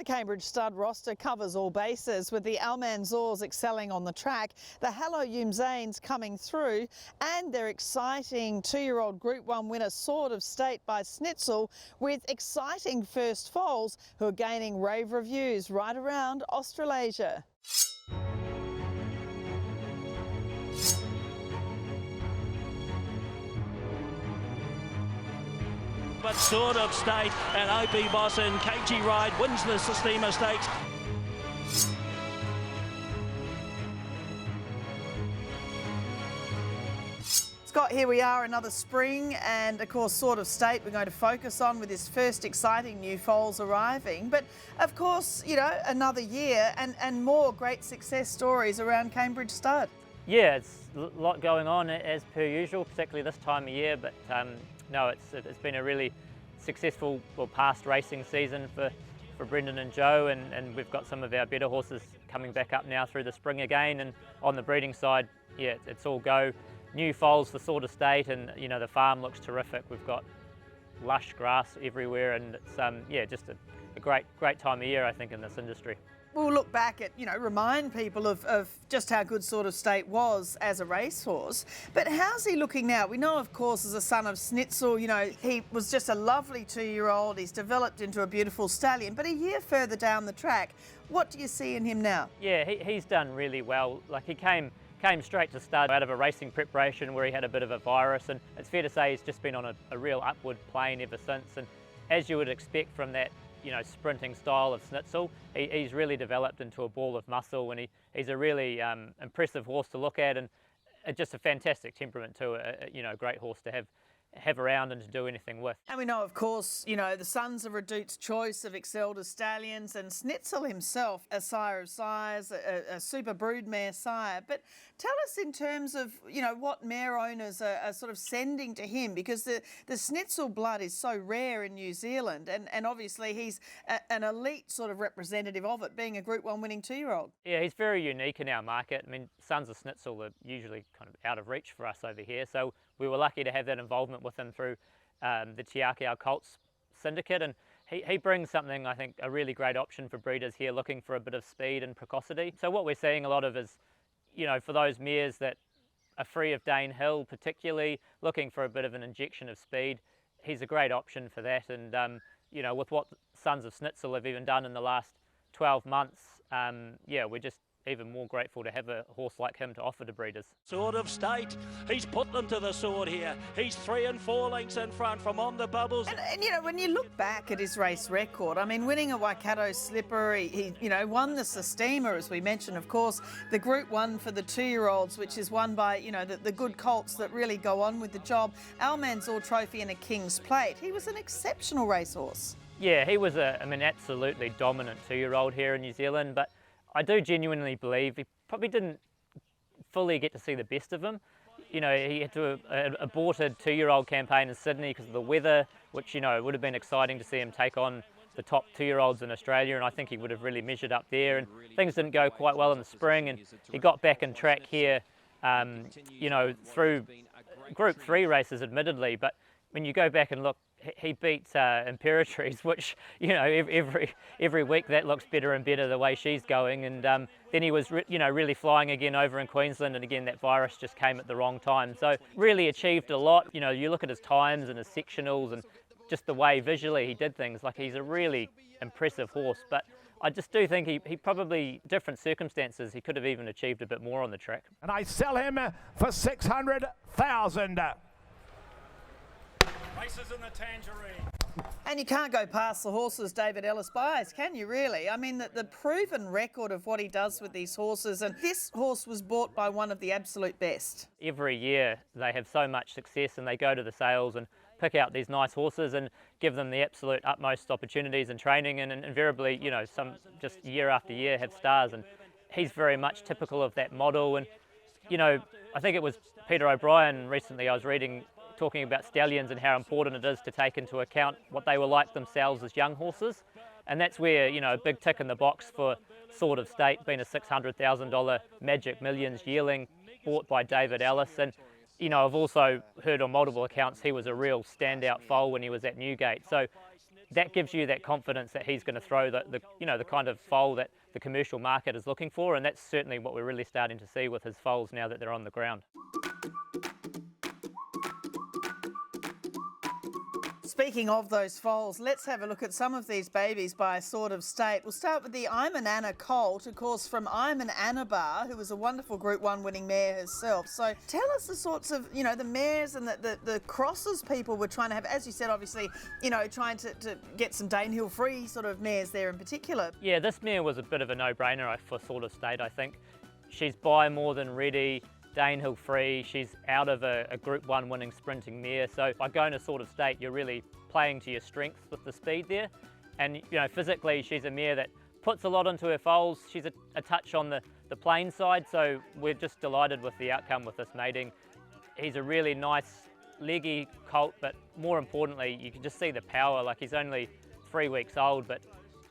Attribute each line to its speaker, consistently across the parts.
Speaker 1: Cambridge stud roster covers all bases, with the Almanzors excelling on the track, the Hello Youmzains coming through, and their exciting 2-year-old Group 1 winner Sword of State by Snitzel, with exciting first foals who are gaining rave reviews right around Australasia.
Speaker 2: But Sword of State and OP Boss and KG Ride wins the Steamer Stakes.
Speaker 1: Scott, here we are, another spring, and of course Sword of State we're going to focus on with this first exciting new foals arriving. But of course, you know, another year and more great success stories around Cambridge Stud.
Speaker 3: Yeah, it's a lot going on as per usual, particularly this time of year, but no, it's been a really successful past racing season for Brendan and Joe, and we've got some of our better horses coming back up now through the spring again. And on the breeding side, yeah, it's all go. New foals for Sword of State, and you know the farm looks terrific. We've got lush grass everywhere, and it's yeah, just a great time of year, I think, in this industry.
Speaker 1: We'll look back at, you know, remind people of just how good Sword of State was as a racehorse. But how's he looking now? We know, of course, as a son of Snitzel, you know, he was just a lovely 2-year-old. He's developed into a beautiful stallion. But a year further down the track, what do you see in him now? Yeah,
Speaker 3: he's done really well. Like, he came straight to stud out of a racing preparation where he had a bit of a virus, and it's fair to say he's just been on a real upward plane ever since. And as you would expect from that, you know, sprinting style of Snitzel, he's really developed into a ball of muscle, and he's a really impressive horse to look at, and just a fantastic temperament too. You know, a great horse to have around and to do anything with.
Speaker 1: And we know, of course, you know, the sons of Redoute's choice have excelled as stallions, and Snitzel himself, a sire of sires, a super broodmare sire. But tell us in terms of, you know, what mare owners are sort of sending to him, because the Snitzel blood is so rare in New Zealand, and obviously he's an elite sort of representative of it, being a Group 1 winning 2-year-old.
Speaker 3: Yeah, he's very unique in our market. I mean, sons of Snitzel are usually kind of out of reach for us over here, so we were lucky to have that involvement with him through the Tiakau Colts syndicate, and he brings something, I think, a really great option for breeders here looking for a bit of speed and precocity. So what we're seeing a lot of is, you know, for those mares that are free of Dane Hill, particularly looking for a bit of an injection of speed, he's a great option for that. And you know, with what sons of Snitzel have even done in the last 12 months, yeah, we're just even more grateful to have a horse like him to offer to breeders.
Speaker 2: Sword of State, he's put them to the sword here. He's 3 and 4 lengths in front from On the Bubbles.
Speaker 1: And you know, when you look back at his race record, I mean, winning a Waikato Slipper, he you know, won the Steamer, as we mentioned, of course, the Group 1 for the 2-year-olds, which is won by, you know, the good colts that really go on with the job, Almanzor Trophy and a King's Plate. He was an exceptional racehorse.
Speaker 3: Yeah, he was an absolutely dominant 2-year-old here in New Zealand, but I do genuinely believe he probably didn't fully get to see the best of him. You know, he had to aborted 2-year-old campaign in Sydney because of the weather, which, you know, it would have been exciting to see him take on the top 2-year-olds in Australia, and I think he would have really measured up there. And things didn't go quite well in the spring, and he got back in track here, you know, through Group 3 races, admittedly, but when you go back and look, he beat Imperatrice, which, you know, every week that looks better and better the way she's going. And then he was, you know, really flying again over in Queensland, and again that virus just came at the wrong time. So really achieved a lot. You know, you look at his times and his sectionals and just the way visually he did things. Like, he's a really impressive horse, but I just do think he probably, different circumstances, he could have even achieved a bit more on the track.
Speaker 4: And I sell him for 600,000.
Speaker 5: Races in the Tangerine.
Speaker 1: And you can't go past the horses David Ellis buys, can you really? I mean, the proven record of what he does with these horses, and this horse was bought by one of the absolute best.
Speaker 3: Every year they have so much success, and they go to the sales and pick out these nice horses and give them the absolute utmost opportunities and training, and invariably, you know, some just year after year have stars, and he's very much typical of that model. And, you know, I think it was Peter O'Brien recently I was reading, talking about stallions and how important it is to take into account what they were like themselves as young horses. And that's where, you know, a big tick in the box for Sword of State, being a $600,000 Magic Millions yearling bought by David Ellis. And, you know, I've also heard on multiple accounts he was a real standout foal when he was at Newgate. So that gives you that confidence that he's going to throw the kind of foal that the commercial market is looking for, and that's certainly what we're really starting to see with his foals now that they're on the ground.
Speaker 1: Speaking of those foals, let's have a look at some of these babies by sort of state. We'll start with the I'm an Anna colt, of course, from I'm an Anabar, who was a wonderful Group 1 winning mare herself. So tell us the sorts of, the mares and the crosses people were trying to have. As you said, obviously, trying to get some Danehill free sort of mares there in particular.
Speaker 3: Yeah, this mare was a bit of a no-brainer for sort of state, I think. She's by more than ready. Danehill free, she's out of a Group 1 winning sprinting mare, so by going to sort of state you're really playing to your strengths with the speed there, and physically she's a mare that puts a lot into her foals. She's a touch on the plain side, so we're just delighted with the outcome with this mating. He's a really nice leggy colt, but more importantly you can just see the power. Like, he's only 3 weeks old, but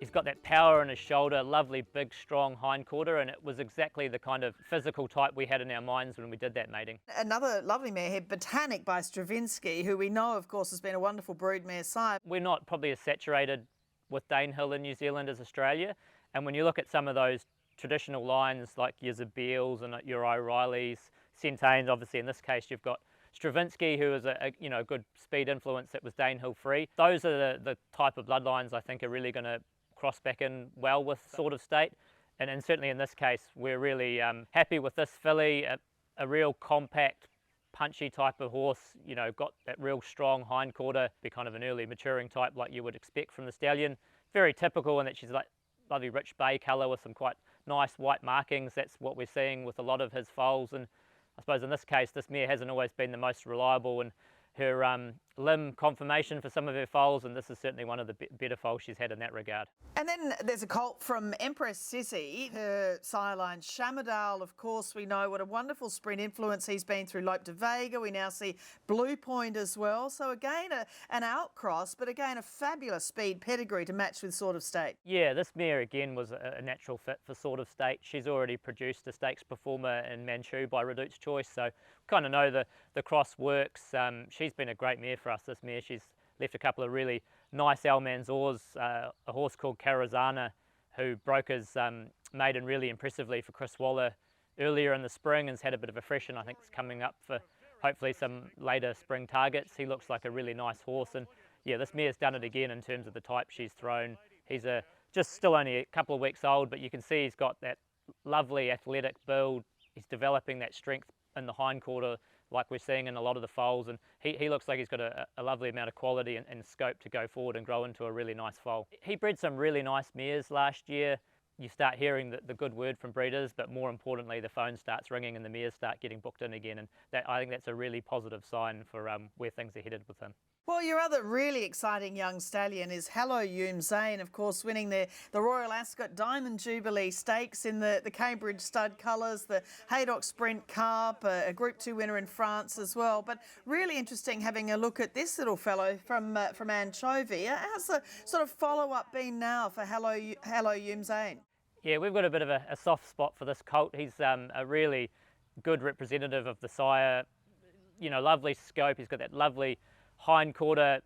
Speaker 3: he's got that power in his shoulder, lovely big strong hind quarter, and it was exactly the kind of physical type we had in our minds when we did that mating.
Speaker 1: Another lovely mare here, Botanic by Stravinsky, who we know of course has been a wonderful broodmare sire.
Speaker 3: We're not probably as saturated with Danehill in New Zealand as Australia, and when you look at some of those traditional lines like your Zabeels and your O'Reillys, Centains, obviously in this case you've got Stravinsky, who is a good speed influence that was Danehill free. Those are the type of bloodlines I think are really going to cross back in well with sort of state, and certainly in this case we're really happy with this filly, a real compact punchy type of horse, got that real strong hind quarter, be kind of an early maturing type like you would expect from the stallion. Very typical in that she's like lovely rich bay colour with some quite nice white markings. That's what we're seeing with a lot of his foals, and I suppose in this case this mare hasn't always been the most reliable in her limb conformation for some of her foals, and this is certainly one of the better foals she's had in that regard.
Speaker 1: And then there's a colt from Empress Sissy, her sire line Shamadal, of course. We know what a wonderful sprint influence he's been through Lope de Vega. We now see Blue Point as well. So again, an outcross, but again, a fabulous speed pedigree to match with Sort of State.
Speaker 3: Yeah, this mare again was a natural fit for Sort of State. She's already produced a stakes performer in Manchu by Redout's Choice, so kind of know the cross works. She's been a great mare for us, this mare. She's left a couple of really nice Almanzors, a horse called Carazana, who broke his maiden really impressively for Chris Waller earlier in the spring and has had a bit of a freshen. I think it's coming up for hopefully some later spring targets. He looks like a really nice horse, and yeah, this mare's done it again in terms of the type she's thrown. He's just still only a couple of weeks old, but you can see he's got that lovely athletic build. He's developing that strength in the hind quarter like we're seeing in a lot of the foals, and he looks like he's got a lovely amount of quality and scope to go forward and grow into a really nice foal. He bred some really nice mares last year. You start hearing the good word from breeders, but more importantly the phone starts ringing and the mares start getting booked in again, and I think that's a really positive sign for where things are headed with him.
Speaker 1: Well, your other really exciting young stallion is Hello Youmzain, of course, winning the Royal Ascot Diamond Jubilee Stakes in the Cambridge stud colours, the Haydock Sprint Cup, a Group 2 winner in France as well. But really interesting having a look at this little fellow from Anchovy. How's the sort of follow-up been now for Hello Youmzain?
Speaker 3: Yeah, we've got a bit of a soft spot for this colt. He's a really good representative of the sire. Lovely scope. He's got that lovely hind quarter,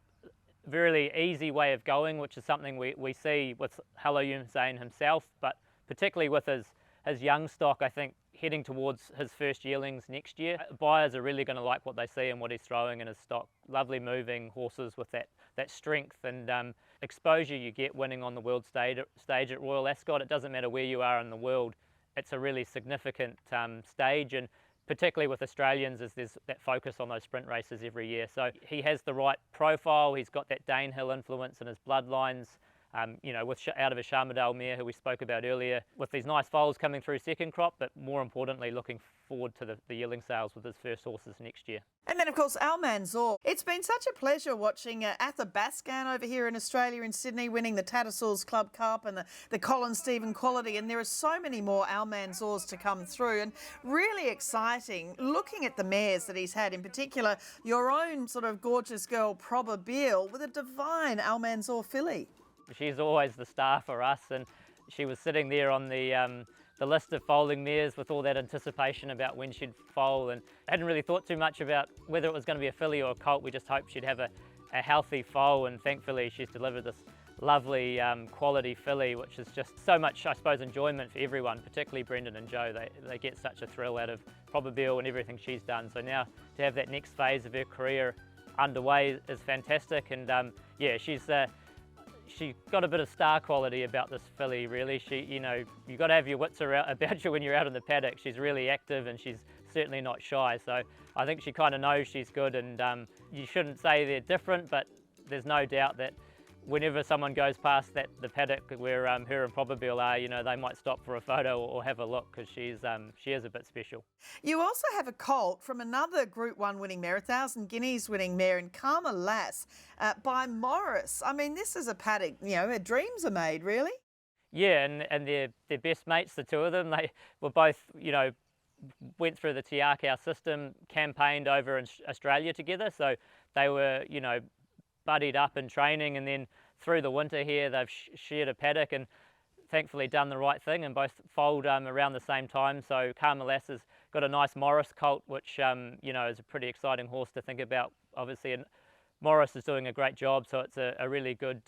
Speaker 3: very easy way of going, which is something we see with Hello Youmzain himself, but particularly with his young stock, I think heading towards his first yearlings next year. Buyers are really going to like what they see and what he's throwing in his stock. Lovely moving horses with that strength and exposure you get winning on the world stage at Royal Ascot. It doesn't matter where you are in the world, it's a really significant stage, and particularly with Australians, there's that focus on those sprint races every year. So he has the right profile. He's got that Danehill influence in his bloodlines. Out of a Shamadal mare who we spoke about earlier, with these nice foals coming through second crop, but more importantly looking forward to the yearling sales with his first horses next year.
Speaker 1: And then of course Almanzor. It's been such a pleasure watching Athabascan over here in Australia in Sydney winning the Tattersalls Club Cup and the Colin Stephen Quality, and there are so many more Almanzors to come through, and really exciting looking at the mares that he's had, in particular your own sort of gorgeous girl Probabeel with a divine Almanzor filly.
Speaker 3: She's always the star for us, and she was sitting there on the list of foaling mares with all that anticipation about when she'd foal, and hadn't really thought too much about whether it was going to be a filly or a colt. We just hoped she'd have a healthy foal, and thankfully she's delivered this lovely quality filly, which is just so much, I suppose, enjoyment for everyone, particularly Brendan and Joe. They get such a thrill out of Probabeel and everything she's done. So now to have that next phase of her career underway is fantastic, and yeah, she's got a bit of star quality about this filly, really. You got to have your wits about you when you're out in the paddock. She's really active and she's certainly not shy. So I think she kind of knows she's good, and you shouldn't say they're different, but there's no doubt that whenever someone goes past the paddock where her and Probabeel are, they might stop for a photo or have a look, because she is a bit special. You
Speaker 1: also have a colt from another Group 1 winning mare, 1,000 guineas winning mare in Kahma Lass by Morris. I mean, this is a paddock, her dreams are made, really.
Speaker 3: Yeah, and they're best mates, the two of them. They were both, went through the Tiakau system, campaigned over in Australia together, so they were, buddied up in training, and then through the winter here they've shared a paddock and thankfully done the right thing and both foaled around the same time. So Kahma Lass has got a nice Morris colt, which is a pretty exciting horse to think about, obviously, and Morris is doing a great job, so it's a really good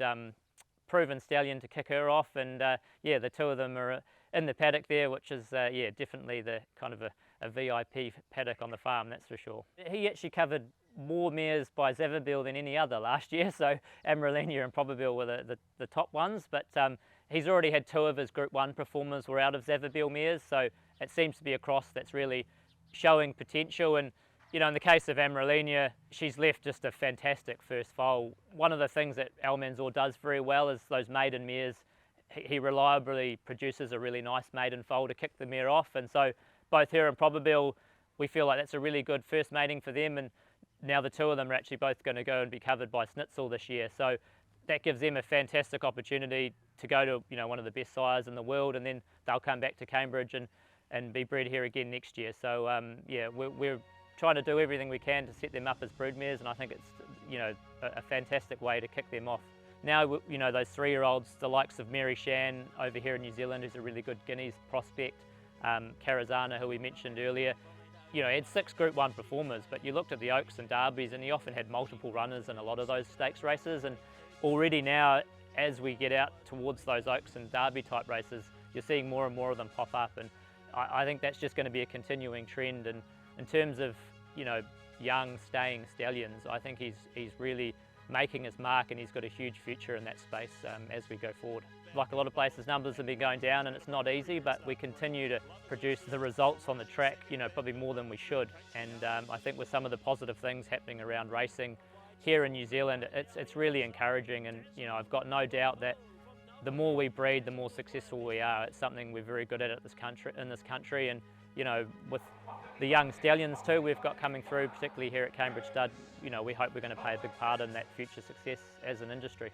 Speaker 3: proven stallion to kick her off. And yeah, the two of them are in the paddock there, which is yeah, definitely the kind of a VIP paddock on the farm, that's for sure. He actually covered more mares by Probabeel than any other last year, so Amarelinha and Probabeel were the top ones, but he's already had 2 of his Group 1 performers were out of Probabeel mares, so it seems to be a cross that's really showing potential. And in the case of Amarelinha, she's left just a fantastic first foal. One of the things that Almanzor does very well is those maiden mares. He reliably produces a really nice maiden foal to kick the mare off, and so both her and Probabeel, we feel like that's a really good first mating for them. And now the two of them are actually both going to go and be covered by Snitzel this year, so that gives them a fantastic opportunity to go to one of the best sires in the world, and then they'll come back to Cambridge and be bred here again next year. So yeah, we're trying to do everything we can to set them up as broodmares, and I think it's a fantastic way to kick them off. Now those 3-year-olds, the likes of Mary Shan over here in New Zealand, who's a really good Guineas prospect, Karazana, who we mentioned earlier. He had 6 Group 1 performers, but you looked at the Oaks and Derbies and he often had multiple runners in a lot of those stakes races. And already now, as we get out towards those Oaks and Derby type races, you're seeing more and more of them pop up. And I think that's just going to be a continuing trend. And in terms of, young staying stallions, I think he's really making his mark, and he's got a huge future in that space as we go forward. Like a lot of places, numbers have been going down and it's not easy, but we continue to produce the results on the track, probably more than we should. And I think with some of the positive things happening around racing here in New Zealand, it's really encouraging. And I've got no doubt that the more we breed, the more successful we are. It's something we're very good at in this country. And with the young stallions too we've got coming through, particularly here at Cambridge Stud, we hope we're going to play a big part in that future success as an industry.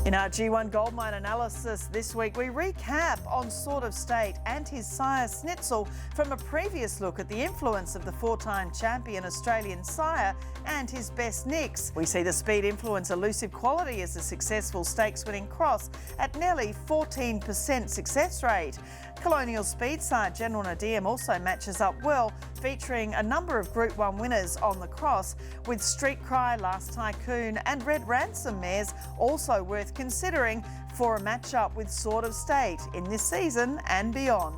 Speaker 1: In our G1 Goldmine analysis this week, we recap on Sort of State and his sire Snitzel from a previous look at the influence of the 4-time champion Australian sire and his best nicks. We see the speed influence elusive quality as a successful stakes-winning cross at nearly 14% success rate. Colonial Speed sire General Nadim also matches up well, featuring a number of Group 1 winners on the cross, with Street Cry, Last Tycoon and Red Ransom mares also worth considering for a match-up with Sort of State in this season and beyond.